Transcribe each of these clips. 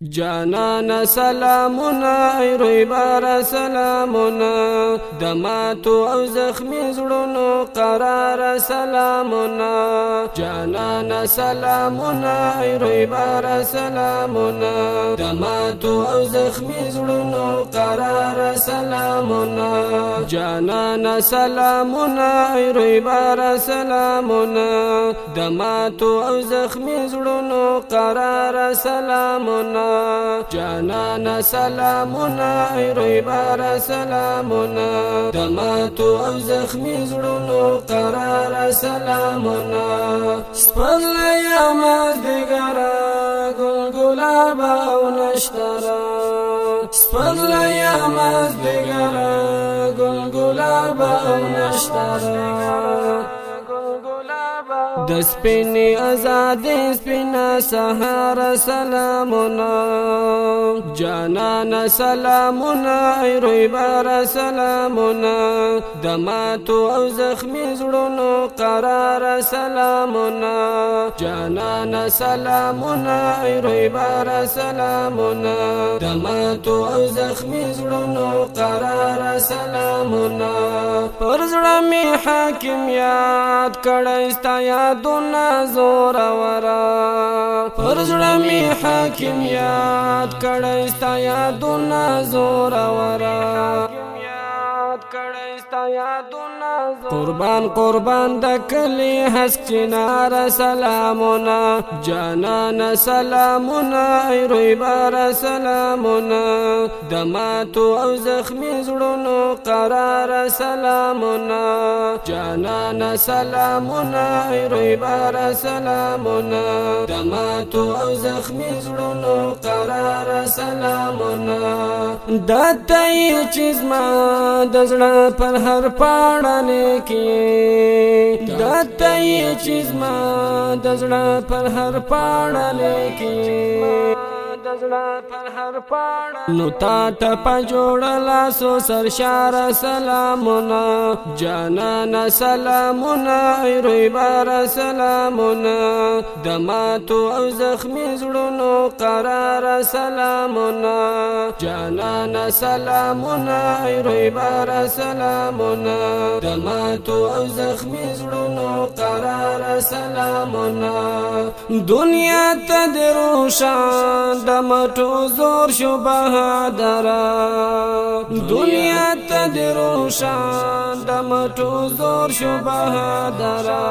جانان سلامنا ای روی بار سلامنا دماتو او زخمی زړونو قرار سلامنا جانان سلامنا ای روی بار سلامنا دماتو او زخمی زړونو قرار سلامنا جانان سلامنا ای روی بار سلامنا دماتو او زخمی زړونو قرار سلامنا جانان سلامنا ای روی بار سلامنا دماتو او زخمی زړونو قرار سلامنا سپغلیا مازدیګرا ګل ګلاب او نشترا سپغلیا مازدیګرا ګل ګلاب او نشترا د سپینې آزادې سپینا سهار سلامنا جانان سلامنا ای روی بار سلامنا دماتو او زخمی زړونو قرار سلامنا جانان سلامنا ای روی بار سلامنا دماتو او زخمی زړونو قرار سلامنا پر زړه می حاکم یاد کړی ستا یادونه زورورا پر زړه می حاکم یاد کړی ستا یادونه زورورا قربان قربان د کلی هسک چنار سلامنا جانان سلامنا ای روی بار سلامنا دماتو او زخمی زړونو قرار سلامنا جانان سلامنا ای روی بار سلامنا دماتو او زخمی زړونو قرار سلامنا دته چیز ما د زړه پر هر پاڼه لیکي دته چیز ما د زړه پر هر پاڼه لیکي نو تا ټپه جوړلا سو سرشار سلامنا جانان سلامنا ای روی بار سلامنا دماتو او زخمی زړونو قرار سلامنا جانان سلامنا ای روی بار سلامنا دماتو او زخمی زړونو قرار سلامنا دنیا ته دروشان دمټو زور شو بهادرا دنیا ته دروشان دمټو زور شو بهادرا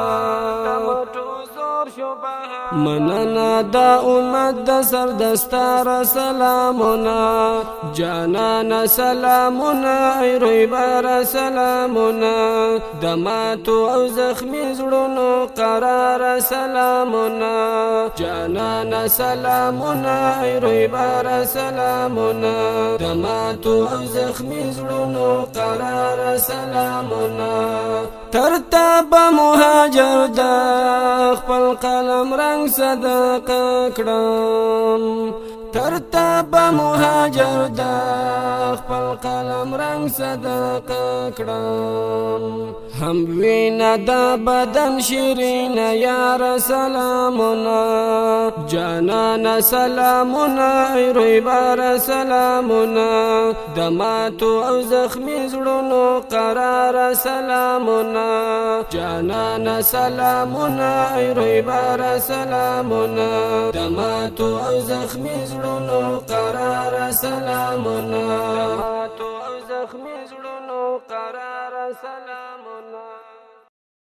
مننا دا امت د سر دستار سلامنا جانان سلامنا ای روی بار سلامنا دماتو او زخمی زړونو قرار سلامنا جانان سلامنا ای روی بار سلامنا دماتو او زخمی زړونو قرار سلامنا ترتاب مهاجر د خپل قلم رنگ صدقه کړم ترتاب مهاجر د خپل قلم رنگ صدقه کړم هم وینا د بدن شیرین یار سلامنا جانان سلامنا ای روی بار سلامنا دماتو او زخمی زړونو قرار سلامنا جانان سلامنا ای روی بار سلامنا دماتو او زخمی زړونو قرار سلامنا دماتو او زخمی زړونو قرار سلامنا